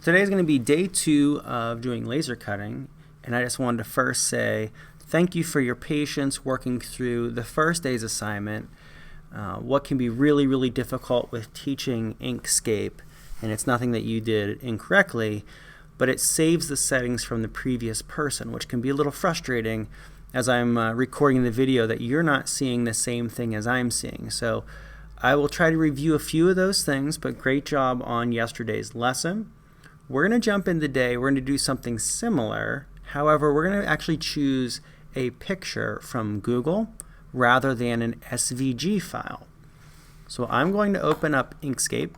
Today is going to be day 2 of doing laser cutting, and I just wanted to first say thank you for your patience working through the first day's assignment. What can be really difficult with teaching Inkscape, and it's nothing that you did incorrectly, but it saves the settings from the previous person, which can be a little frustrating as I'm recording the video that you're not seeing the same thing as I'm seeing. So I will try to review a few of those things, but great job on yesterday's lesson. We're going to jump in today. We're going to do something similar. However, we're going to actually choose a picture from Google rather than an SVG file. So I'm going to open up Inkscape,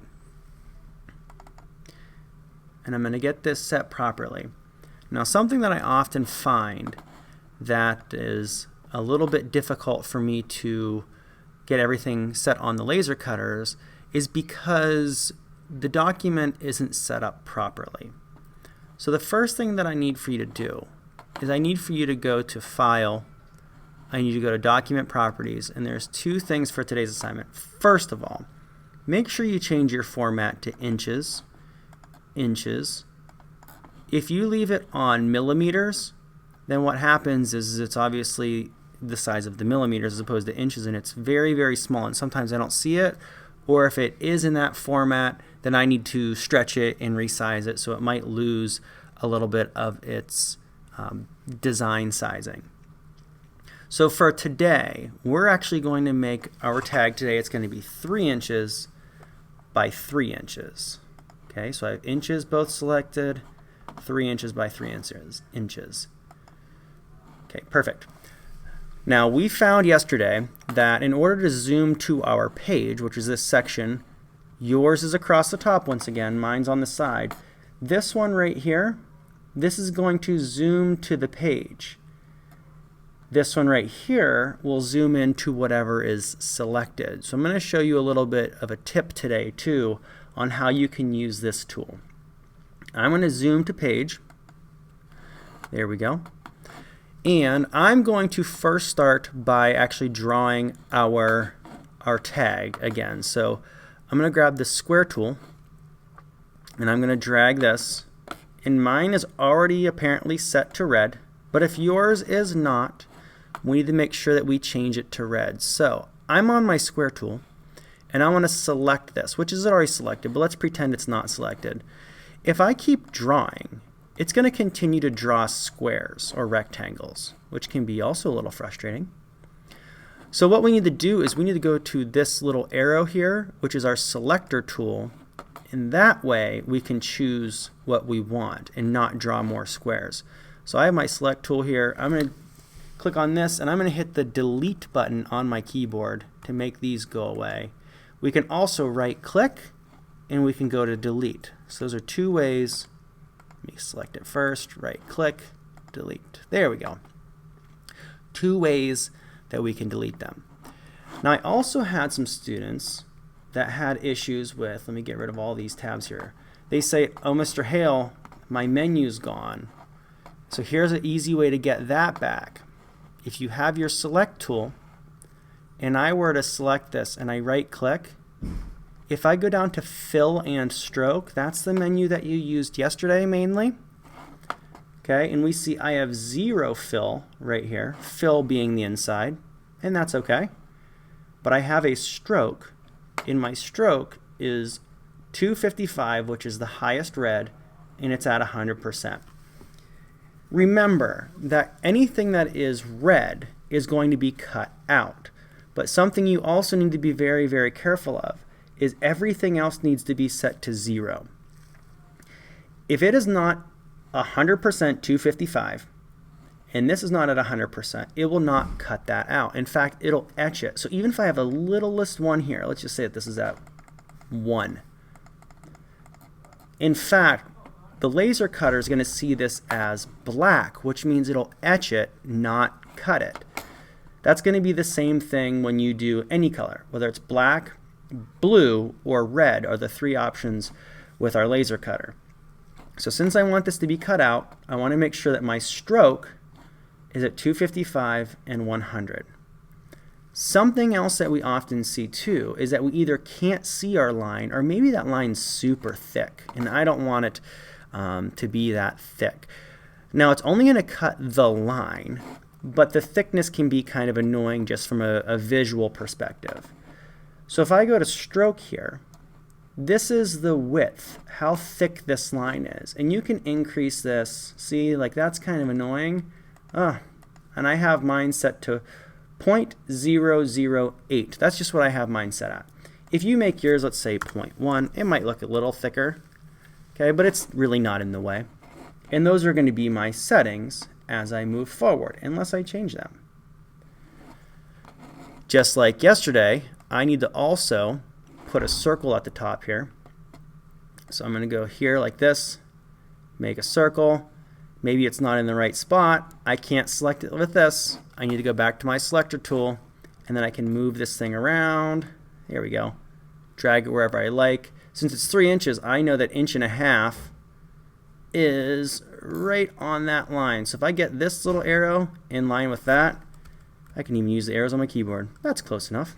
and I'm going to get this set properly. Now, something that I often find that is a little bit difficult for me to get everything set on the laser cutters is because the document isn't set up properly. So the first thing that I need for you to do is I need for you to go to File, I need you to go to Document Properties, and there's two things for today's assignment. First of all, make sure you change your format to inches. If you leave it on millimeters, then what happens is it's obviously the size of the millimeters as opposed to inches, and it's very small, and sometimes I don't see it, or if it is in that format, then I need to stretch it and resize it, so it might lose a little bit of its design sizing. So for today, we're actually going to make our tag today. It's going to be 3 inches by 3 inches. Okay, so I have inches both selected, 3 inches by 3 inches. Okay, perfect. Now, we found yesterday that in order to zoom to our page, which is this section, yours is across the top once again, mine's on the side. This one right here, this is going to zoom to the page. This one right here will zoom into whatever is selected. So I'm going to show you a little bit of a tip today too on how you can use this tool. I'm going to zoom to page. There we go. And I'm going to first start by actually drawing our tag again. So I'm going to grab the square tool, and I'm going to drag this. And mine is already apparently set to red, but if yours is not, we need to make sure that we change it to red. So I'm on my square tool, and I want to select this, which is already selected, but let's pretend it's not selected. If I keep drawing, it's going to continue to draw squares or rectangles, which can be also a little frustrating. So what we need to do is we need to go to this little arrow here, which is our selector tool, and that way we can choose what we want and not draw more squares. So I have my select tool here. I'm going to click on this, and I'm going to hit the delete button on my keyboard to make these go away. We can also right click, and we can go to delete. So those are two ways. Let me select it first, right click, delete. There we go. Two ways that we can delete them. Now, I also had some students that had issues with, let me get rid of all these tabs here. They say, oh, Mr. Hale, my menu's gone. So here's an easy way to get that back. If you have your select tool, and I were to select this and I right click, if I go down to fill and stroke, that's the menu that you used yesterday mainly. Okay, and we see I have 0 fill right here, fill being the inside, and that's okay. But I have a stroke. In my stroke is 255, which is the highest red, and it's at 100%. Remember that anything that is red is going to be cut out. But something you also need to be very careful of is everything else needs to be set to 0. If it is not 100% 255, and this is not at 100%, it will not cut that out. In fact, it'll etch it. So even if I have a littlest one here, let's just say that this is at 1. In fact, the laser cutter is going to see this as black, which means it'll etch it, not cut it. That's going to be the same thing when you do any color, whether it's black, blue, or red are the 3 options with our laser cutter. So since I want this to be cut out, I want to make sure that my stroke is at 255 and 100. Something else that we often see too is that we either can't see our line, or maybe that line's super thick and I don't want it. to be that thick. Now it's only going to cut the line, but the thickness can be kind of annoying just from a visual perspective. So if I go to stroke here, this is the width, how thick this line is. And you can increase this. See, like that's kind of annoying. And I have mine set to 0.008. That's just what I have mine set at. If you make yours, let's say 0.1, it might look a little thicker, okay, but it's really not in the way. And those are going to be my settings as I move forward, unless I change them. Just like yesterday, I need to also put a circle at the top here. So I'm going to go here like this, make a circle. Maybe it's not in the right spot. I can't select it with this. I need to go back to my selector tool, and then I can move this thing around. There we go. Drag it wherever I like. Since it's 3 inches, I know that 1.5 inches is right on that line. So if I get this little arrow in line with that, I can even use the arrows on my keyboard. That's close enough.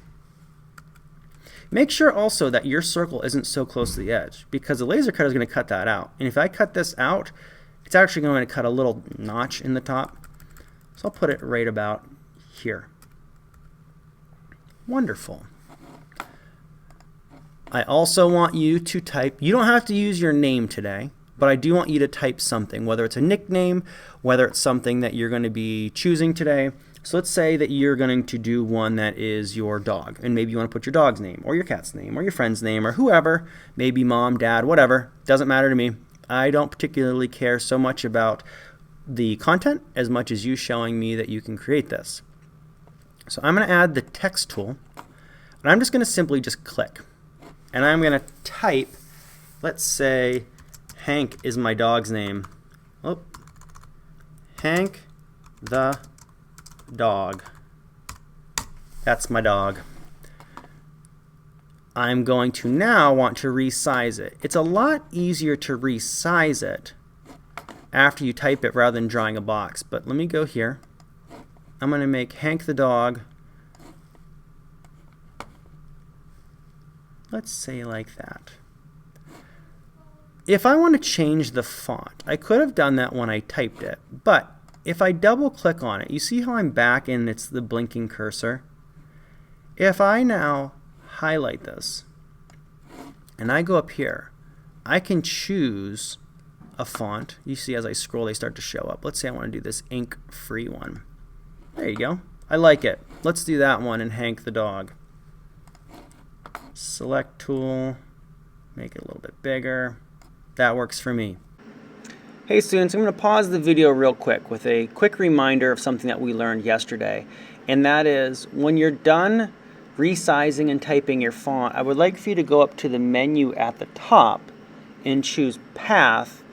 Make sure also that your circle isn't so close to the edge, because the laser cutter is going to cut that out. And if I cut this out, it's actually going to cut a little notch in the top. So I'll put it right about here. Wonderful. I also want you to type, you don't have to use your name today, but I do want you to type something, whether it's a nickname, whether it's something that you're going to be choosing today. So let's say that you're going to do one that is your dog, and maybe you want to put your dog's name, or your cat's name, or your friend's name, or whoever, maybe mom, dad, whatever. Doesn't matter to me. I don't particularly care so much about the content as much as you showing me that you can create this. So I'm going to add the text tool, and I'm just going to simply just click. And I'm going to type, let's say, Hank is my dog's name. Oh, Hank the dog. That's my dog. I'm going to now want to resize it. It's a lot easier to resize it after you type it rather than drawing a box. But let me go here. I'm going to make Hank the dog, let's say like that. If I want to change the font, I could have done that when I typed it, but if I double click on it, you see how I'm back and it's the blinking cursor? If I now highlight this and I go up here, I can choose a font. You see as I scroll they start to show up. Let's say I want to do this ink free one. There you go. I like it. Let's do that one in Hank the dog. Select tool, make it a little bit bigger. That works for me. Hey students, I'm going to pause the video real quick with a quick reminder of something that we learned yesterday. And that is, when you're done resizing and typing your font, I would like for you to go up to the menu at the top and choose Path,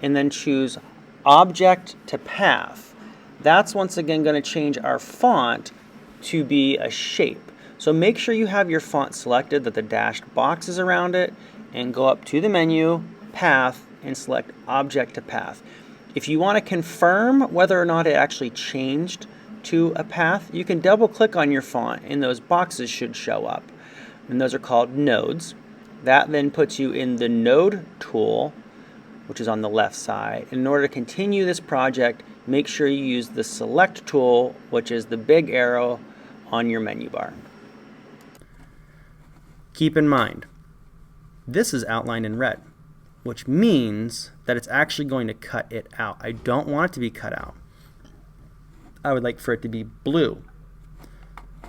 and then choose Object to Path. That's once again going to change our font to be a shape. So make sure you have your font selected, that the dashed box is around it, and go up to the menu, Path, and select Object to Path. If you want to confirm whether or not it actually changed to a path, you can double click on your font and those boxes should show up. And those are called nodes. That then puts you in the node tool, which is on the left side. In order to continue this project, make sure you use the select tool, which is the big arrow on your menu bar. Keep in mind, this is outlined in red, which means that it's actually going to cut it out. I don't want it to be cut out. I would like for it to be blue.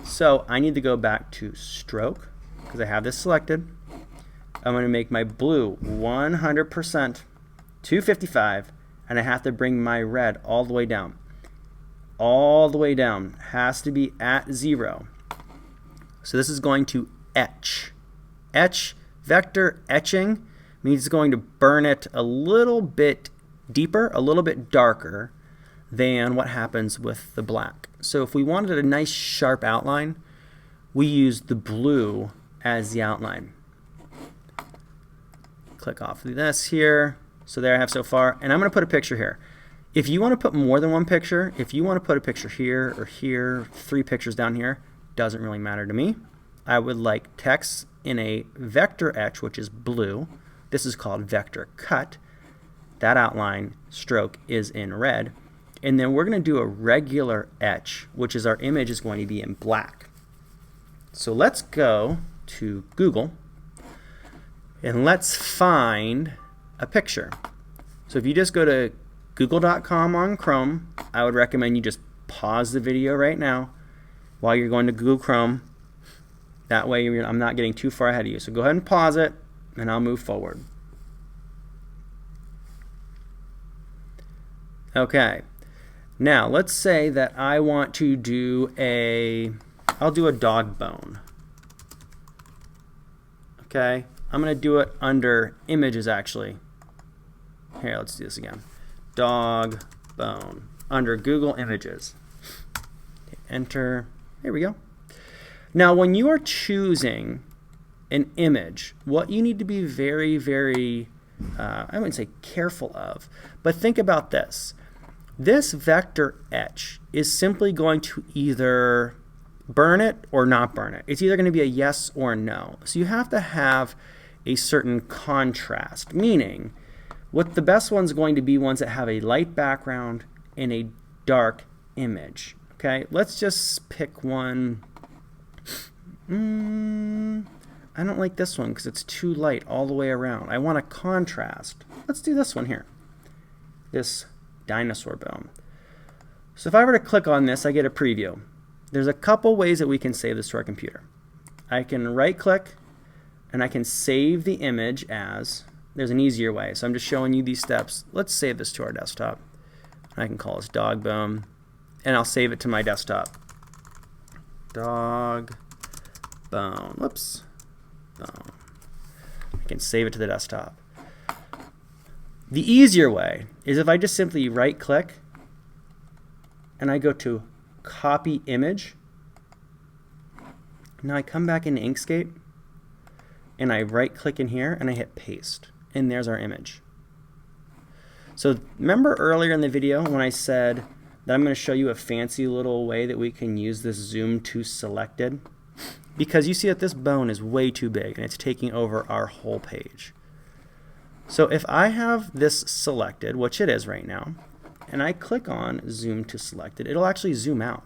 So I need to go back to stroke, because I have this selected. I'm going to make my blue 100%, 255, and I have to bring my red all the way down. All the way down. Has to be at 0. So this is going to etch. Etch, vector etching, means it's going to burn it a little bit deeper, a little bit darker than what happens with the black. So if we wanted a nice sharp outline, we use the blue as the outline. Click off of this here. So there I have so far, and I'm going to put a picture here. If you want to put more than one picture, if you want to put a picture here or here, 3 pictures down here, doesn't really matter to me. I would like text in a vector etch, which is blue. This is called vector cut. that outline stroke is in red. And then we're going to do a regular etch, which is our image is going to be in black. So let's go to Google and let's find a picture. So if you just go to google.com on Chrome, I would recommend you just pause the video right now while you're going to Google Chrome. That way I'm not getting too far ahead of you. So go ahead and pause it and I'll move forward. Okay. Now let's say that I want to do I'll do a dog bone. Okay. I'm going to do it under images actually. Here, let's do this again. Dog bone under Google Images. Enter. Here we go. Now, when you are choosing an image, what you need to be very, very, I wouldn't say careful of, but think about this. This vector etch is simply going to either burn it or not burn it. It's either going to be a yes or a no. So you have to have a certain contrast, meaning what the best one's going to be ones that have a light background and a dark image. Okay, let's just pick one. I don't like this one because it's too light all the way around. I want a contrast. Let's do this one here. This dinosaur bone. So if I were to click on this, I get a preview. There's a couple ways that we can save this to our computer. I can right click and I can save the image as, there's an easier way. So I'm just showing you these steps. Let's save this to our desktop. I can call this dog bone and I'll save it to my desktop. Dog bone. Whoops. Bone. I can save it to the desktop. The easier way is if I just simply right click and I go to copy image. Now I come back into Inkscape and I right click in here and I hit paste, and there's our image. So remember earlier in the video when I said that I'm going to show you a fancy little way that we can use this zoom to selected? Because you see that this bone is way too big and it's taking over our whole page. So if I have this selected, which it is right now, and I click on zoom to selected, it'll actually zoom out.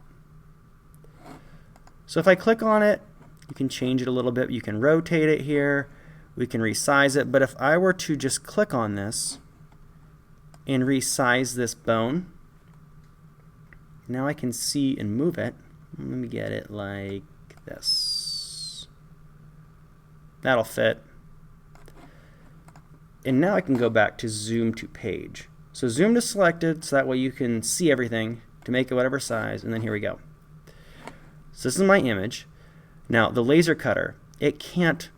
So if I click on it, you can change it a little bit. You can rotate it here. We can resize it. But if I were to just click on this and resize this bone, now I can see and move it. Let me get it like this. That'll fit. And now I can go back to zoom to page. So zoom to selected, so that way you can see everything to make it whatever size, and then here we go. So this is my image. Now the laser cutter, it can't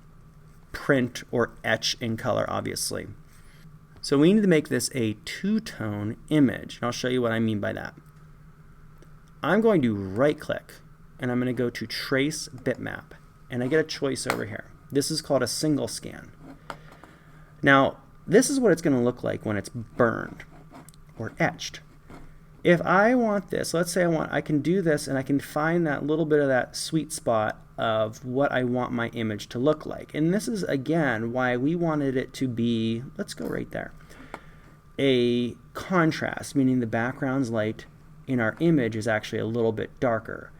print or etch in color, obviously. So we need to make this a two-tone image. And I'll show you what I mean by that. I'm going to right click and I'm going to go to trace bitmap, and I get a choice over here. This is called a single scan. Now this is what it's going to look like when it's burned or etched. If I want this, let's say I can do this and I can find that little bit of that sweet spot of what I want my image to look like. And this is again why we wanted it to be, let's go right there, a contrast, meaning the background's light in our image is actually a little bit darker,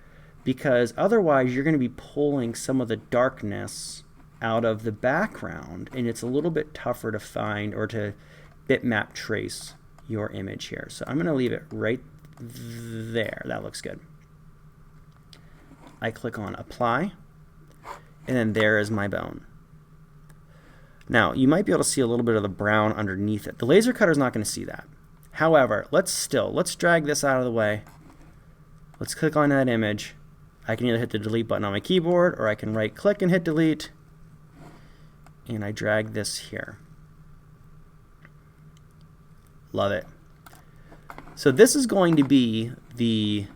because otherwise you're going to be pulling some of the darkness out of the background and it's a little bit tougher to find or to bitmap trace your image here. So I'm going to leave it right there. That looks good. I click on apply, and then there is my bone. Now you might be able to see a little bit of the brown underneath it. The laser cutter is not going to see that. However, let's drag this out of the way. Let's click on that image. I can either hit the delete button on my keyboard or I can right click and hit delete, and I drag this here. Love it. So this is going to be the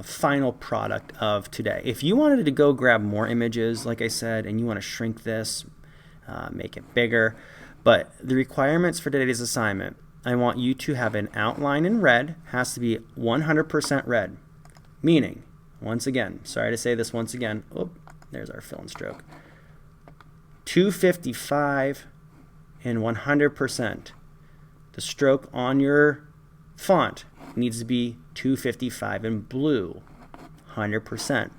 final product of today. If you wanted to go grab more images, like I said, and you want to shrink this, make it bigger, but the requirements for today's assignment, I want you to have an outline in red, has to be 100% red, meaning, once again, sorry to say this once again, oh, there's our fill and stroke, 255 and 100%. the stroke on your font needs to be 255 in blue, 100%.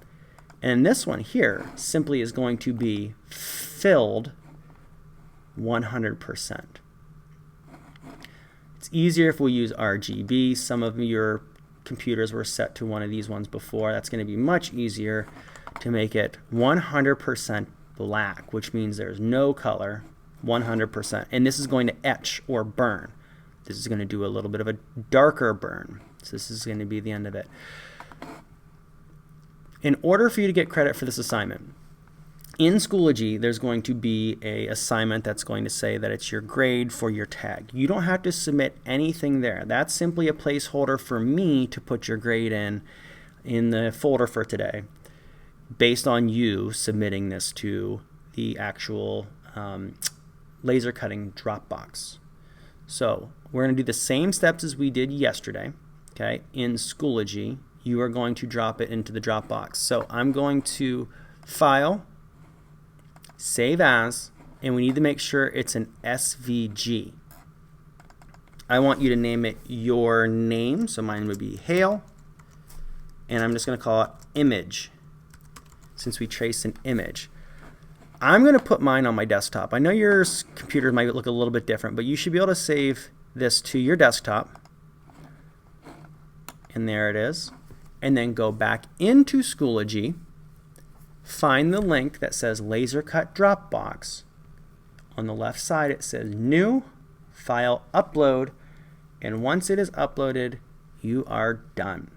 And this one here simply is going to be filled 100%. It's easier if we use RGB. Some of your computers were set to one of these ones before. That's going to be much easier to make it 100% black, which means there's no color, 100%. And this is going to etch or burn. This is going to do a little bit of a darker burn. So this is going to be the end of it. In order for you to get credit for this assignment, in Schoology, there's going to be an assignment that's going to say that it's your grade for your tag. You don't have to submit anything there. That's simply a placeholder for me to put your grade in the folder for today, based on you submitting this to the actual laser cutting Dropbox. So we're going to do the same steps as we did yesterday. Okay, in Schoology, you are going to drop it into the Dropbox. So I'm going to File, Save As, and we need to make sure it's an SVG. I want you to name it your name, so mine would be Hale, and I'm just going to call it Image, since we traced an image. I'm going to put mine on my desktop. I know your computer might look a little bit different, but you should be able to save this to your desktop. And there it is. And then go back into Schoology, find the link that says Laser Cut Dropbox. On the left side it says New, File Upload, and once it is uploaded, you are done.